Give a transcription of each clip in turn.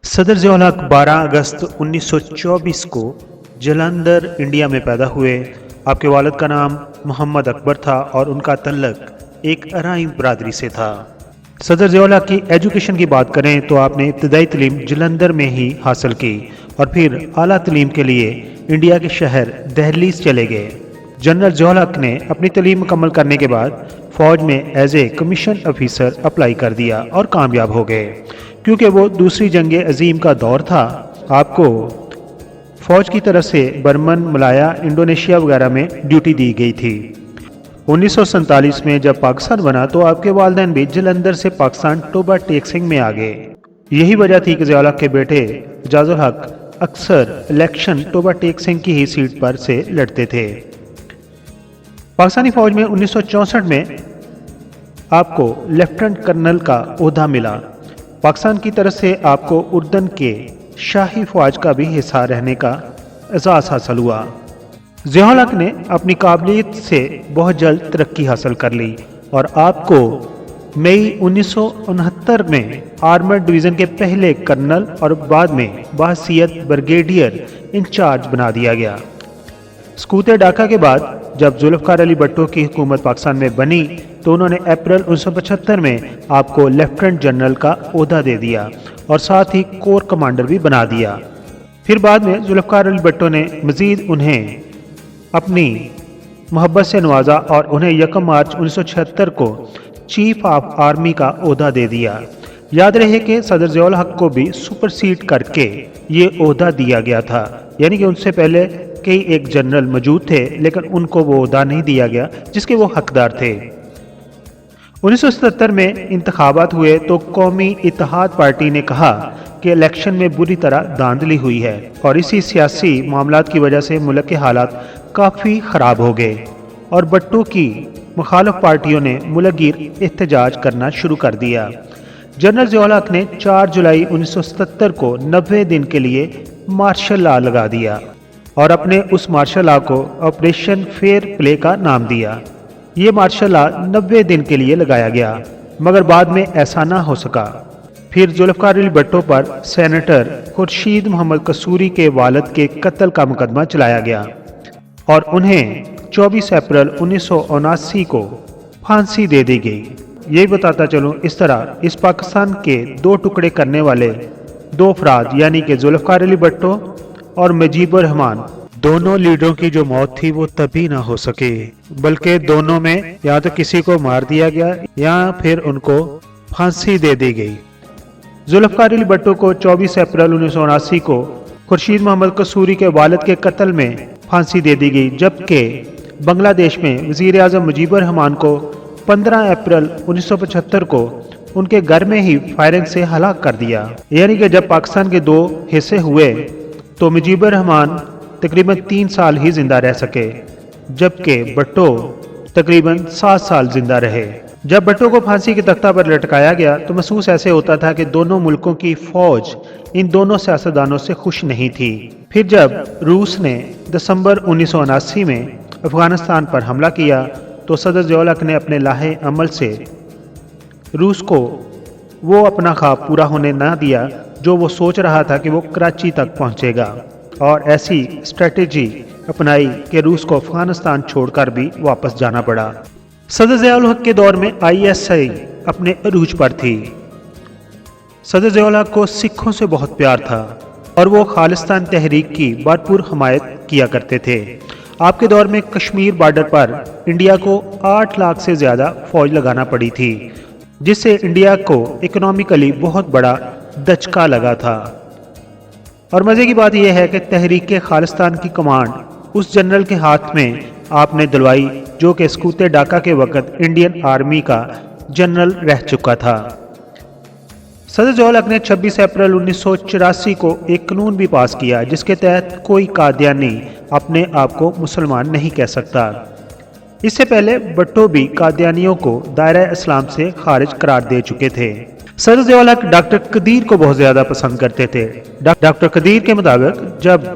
सदर ज़िया उल हक 12 अगस्त 1924 को जलंधर इंडिया में पैदा हुए। आपके वालिद का नाम मोहम्मद अकबर था और उनका तल्लक एक अराइन बरादरी से था। सदर ज़िया उल हक की एजुकेशन की बात करें तो आपने इब्तदाई तालीम जलंधर में ही हासिल की और फिर आला तालीम के लिए इंडिया के शहर दहलीज चले गए। जनरल ज़िया उल हक ने अपनी तालीम मुकम्मल करने के बाद फ़ौज में as a commission officer apply कर दिया और कामयाब हो गए। क्योंकि वो दूसरी जंग अजीम का दौर था, आपको फ़ौज की तरफ से बर्मन, मलाया, इंडोनेशिया वगैरह में ड्यूटी दी गई थी। 1947 में जब पाकिस्तान बना तो आपके वालिदैन भी जलंधर से पाकिस्तान टोबा टेक सिंह में आ गए। यही वजह थी कि ज़िया उल हक के बेटे एजाज उल हक अक्सर इलेक्शन टोबा टेक सिंह की ही सीट पर से लड़ते थे। पाकिस्तानी फ़ौज में 1964 में आपको लेफ्टिनेंट कर्नल का ओहदा मिला। पाकिस्तान की तरफ से आपको उर्दन के शाही फ़ौज का भी हिस्सा रहने का एजाज़ हासिल हुआ। ज़िया उल हक ने अपनी काबिलियत से बहुत जल्द तरक्की हासिल कर ली और आपको मई 1969 में आर्मर्ड डिवीज़न के पहले कर्नल और बाद में बहसीयत ब्रिगेडियर इंचार्ज बना दिया गया। सकूत डाका के बाद जब जुल्फ़िकार अली भुट्टो की हुकूमत पाकिस्तान में बनी तो उन्होंने अप्रैल 1975 में आपको लेफ्टिनेंट जनरल का ओहदा दे दिया और साथ ही कोर कमांडर भी बना दिया। फिर बाद में जुल्फ़िकार अली भुट्टो ने मज़ीद उन्हें अपनी मोहब्बत से नवाजा और उन्हें 1 मार्च 1976 को चीफ ऑफ आर्मी का ओहदा दे दिया। याद रहे कि सदर ज़िया उल हक को भी सुपरसीड करके ये ओहदा दिया गया था, यानी कि उनसे पहले कई एक जनरल मौजूद थे लेकिन उनको वो ओहदा नहीं दिया गया जिसके वो हकदार थे। 1977 में इंतखाबात हुए तो कौमी इत्तेहाद पार्टी ने कहा कि इलेक्शन में बुरी तरह धांधली हुई है और इसी सियासी मामलात की वजह से मुल्क के हालात काफ़ी ख़राब हो गए और भुट्टो की मुखालिफ पार्टियों ने मुल्कगीर एहतजाज करना शुरू कर दिया। जनरल ज़िया उल हक ने 4 जुलाई 1977 को 90 दिन के लिए मार्शल लॉ लगा दिया और अपने उस मार्शल लॉ को ऑपरेशन फेयर प्ले का नाम दिया। ये मार्शल लॉ 90 दिन के लिए लगाया गया मगर बाद में ऐसा ना हो सका। फिर जुल्फ़िकार अली भुट्टो पर सेनेटर खुर्शीद मोहम्मद कसूरी के वालिद के कत्ल का मुकदमा चलाया गया और उन्हें 24 अप्रैल 1979 को फांसी दे दी गई। यही बताता चलूँ, इस तरह इस पाकिस्तान के 2 टुकड़े करने वाले 2 अफराद यानी कि जुल्फ़िकार अली भुट्टो और मुजीबुर रहमान, दोनों लीडरों की जो मौत थी वो तभी ना हो सके बल्कि दोनों में या तो किसी को मार दिया गया या फिर उनको फांसी दे दी गई। जुल्फ़िकार अली भुट्टो को 24 अप्रैल 1979 को खुर्शीद मोहम्मद कसूरी के वालिद के कत्ल में फांसी दे दी गई, जबकि बांग्लादेश में वज़ीर आज़म मुजीबुर रहमान को 15 अप्रैल 1975 को उनके घर में ही फायरिंग से हलाक कर दिया। यानी कि जब पाकिस्तान के 2 हिस्से हुए तो मुजीबुर रहमान तकरीबन 3 साल ही जिंदा रह सके जबकि भुट्टो तकरीबन 7 साल जिंदा रहे। जब भुट्टो को फांसी के तख्ता पर लटकाया गया तो महसूस ऐसे होता था कि दोनों मुल्कों की फौज इन दोनों सियासतदानों से खुश नहीं थी। फिर जब रूस ने दिसंबर 1979 में अफगानिस्तान पर हमला किया तो सदर ज़िया उल हक ने अपने लाहे अमल से रूस को वो अपना ख्वाब पूरा होने ना दिया जो वो सोच रहा था कि वो कराची तक पहुंचेगा और ऐसी स्ट्रेटेजी अपनाई कि रूस को अफगानिस्तान छोड़कर भी वापस जाना पड़ा। सदर ज़िया उल हक के दौर में ISI अपने अरूज पर थी। सदर ज़िया उल हक को सिखों से बहुत प्यार था और वो खालिस्तान तहरीक की भरपूर हमायत किया करते थे। आपके दौर में कश्मीर बॉर्डर पर इंडिया को 8 लाख से ज़्यादा फौज लगाना पड़ी थी जिससे इंडिया को इकोनॉमिकली बहुत बड़ा दचका लगा था। और मज़े की बात यह है कि तहरीक खालिस्तान की कमांड उस जनरल के हाथ में आपने दिलवाई जो कि सकूत डाका के वक़्त इंडियन आर्मी का जनरल रह चुका था। सदर ज़िया उल हक ने 26 अप्रैल 1984 को एक कानून भी पास किया जिसके तहत कोई कादियानी अपने आप को मुसलमान नहीं कह सकता। इससे पहले भुट्टो भी कादियानियों को दायरा इस्लाम से खारिज करार दे चुके थे। सदर ज़िया उल हक डॉक्टर कदीर को बहुत ज़्यादा पसंद करते थे। डॉक्टर कदीर के मुताबिक जब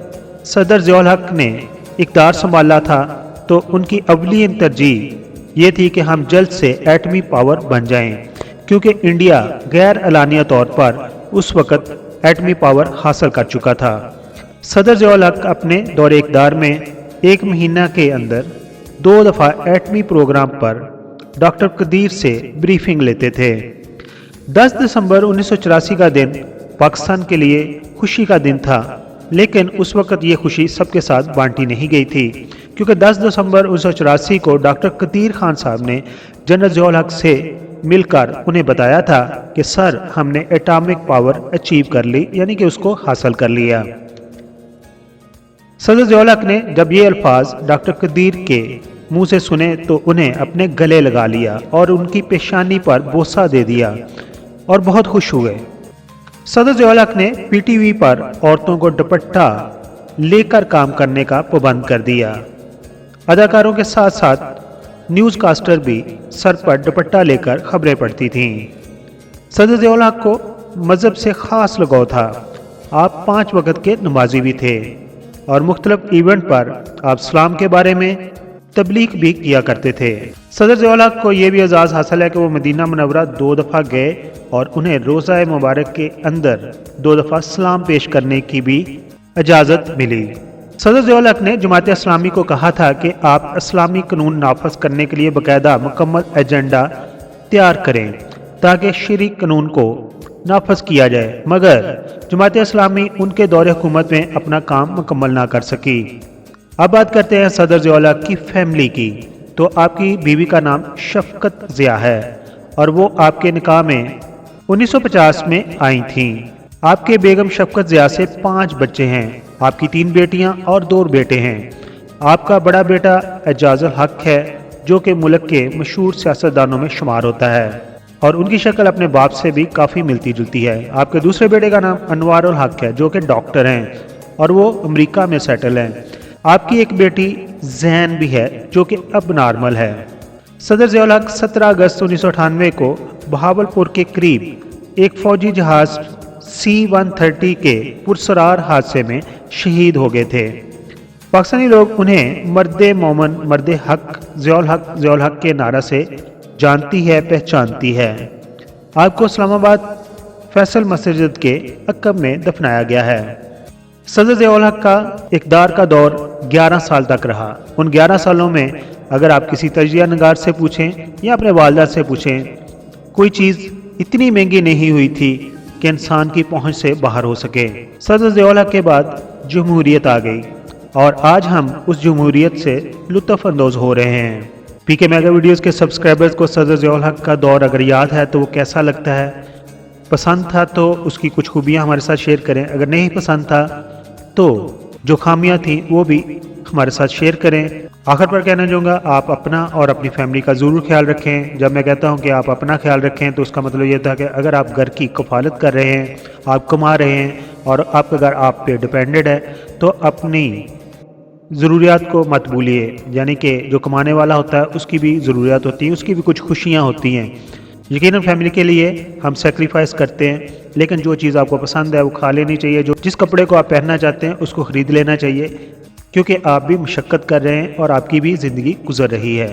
सदर ज़िया उल हक ने इक़्तिदार संभाला था तो उनकी अवलीन तरजीह ये थी कि हम जल्द से एटमी पावर बन जाएं, क्योंकि इंडिया गैर एलानिया तौर पर उस वक्त एटमी पावर हासिल कर चुका था। सदर ज़ियाउल हक अपने दौरे इक़्तिदार में 1 महीना के अंदर 2 दफ़ा एटमी प्रोग्राम पर डॉक्टर कदीर से ब्रीफिंग लेते थे। 10 दिसंबर 1984 का दिन पाकिस्तान के लिए खुशी का दिन था, लेकिन उस वक्त ये खुशी सबके साथ बांटी नहीं गई थी, क्योंकि 10 दिसंबर 1984 को डॉक्टर कदीर खान साहब ने जनरल ज़ियाउल हक से मिलकर उन्हें बताया था कि सर हमने एटॉमिक पावर अचीव कर ली, यानी कि उसको हासिल कर लिया। सदर ज़ियाउल हक ने जब ये अल्फाज डॉक्टर कदीर के मुंह से सुने तो उन्हें अपने गले लगा लिया और उनकी पेशानी पर बोसा दे दिया और बहुत खुश हुए। सदर ज़ियाउल हक ने पीटीवी पर औरतों को दुपट्टा लेकर काम करने का पाबंद कर दिया। अदाकारों के साथ साथ न्यूज़ कास्टर भी सर पर दुपट्टा लेकर खबरें पढ़ती थीं। सदर ज़ियाउल हक को मज़हब से ख़ास लगाव था। आप 5 वक्त के नमाजी भी थे और मुख्तलिफ इवेंट पर आप इस्लाम के बारे में तबलीग भी किया करते थे। सदर ज़ियाउल हक को यह भी एजाज़ हासिल है कि वो मदीना मुनव्वरा 2 दफ़ा गए और उन्हें रोज़ा मुबारक के अंदर 2 दफ़ा सलाम पेश करने की भी इजाज़त मिली। सदर ज़ियाउल हक ने जमात इस्लामी को कहा था कि आप इस्लामी कानून नाफज करने के लिए बाकायदा मुकम्मल एजेंडा तैयार करें ताकि शरई कानून को नाफज किया जाए, मगर जमात इस्लामी उनके दौरे हुकूमत में अपना काम मुकम्मल ना कर सकी। अब बात करते हैं सदर ज़ियाउल हक की फैमिली की। तो आपकी बीवी का नाम शफकत ज़िया है और वो आपके निकाह में 1950 में आई थीं। आपके बेगम शफकत ज़िया से 5 बच्चे हैं। आपकी 3 बेटियां और 2 बेटे हैं। आपका बड़ा बेटा एजाज़ुल हक है जो कि मुल्क के मशहूर सियासतदानों में शुमार होता है और उनकी शक्ल अपने बाप से भी काफ़ी मिलती जुलती है। आपके दूसरे बेटे का नाम अनवारुल हक है जो कि डॉक्टर हैं और वो अमेरिका में सेटल हैं। आपकी एक बेटी जैन भी है जो कि अब नॉर्मल है। सदर ज़ियाउल हक 17 अगस्त 1998 को बहावलपुर के करीब एक फौजी जहाज़ C-130 के पुरसरार हादसे में शहीद हो गए थे। पाकिस्तानी लोग उन्हें मर्दे मोमन मर्दे हक ज़ियाउल हक के नारा से जानती है पहचानती है। आपको इस्लामाबाद फैसल मस्जिद के अक्ब में दफनाया गया है। सदर ज़ियाउल हक का इक़्तिदार का दौर 11 साल तक रहा। उन 11 सालों में अगर आप किसी तजिया नगार से पूछें या अपने वालिदा से पूछें, कोई चीज़ इतनी महंगी नहीं हुई थी कि इंसान की पहुंच से बाहर हो सके। सदर ज़ियाउल हक के बाद जमहूरियत आ गई और आज हम उस जमहूरियत से लुत्फ़ अंदोज़ हो रहे हैं। पीके मेगा वीडियोज़ के सब्सक्राइबर्स को सदर ज़ियाउल हक का दौर अगर याद है तो वो कैसा लगता है, पसंद था तो उसकी कुछ खूबियाँ हमारे साथ शेयर करें। अगर नहीं पसंद था तो जो खामियां थी वो भी हमारे साथ शेयर करें। आखिर पर कहना चाहूँगा, आप अपना और अपनी फैमिली का ज़रूर ख्याल रखें। जब मैं कहता हूँ कि आप अपना ख्याल रखें तो उसका मतलब ये था कि अगर आप घर की कफालत कर रहे हैं, आप कमा रहे हैं और आपका घर आप पे डिपेंडेड है तो अपनी ज़रूरियात को मत भूलिए। यानी कि जो कमाने वाला होता है उसकी भी ज़रूरियात होती है, उसकी भी कुछ खुशियाँ होती हैं। यकीनन फैमिली के लिए हम सेक्रीफाइस करते हैं, लेकिन जो चीज़ आपको पसंद है वो खा लेनी चाहिए। जो जिस कपड़े को आप पहनना चाहते हैं उसको ख़रीद लेना चाहिए, क्योंकि आप भी मुशक्क़त कर रहे हैं और आपकी भी ज़िंदगी गुजर रही है।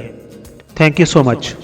Thank you so much.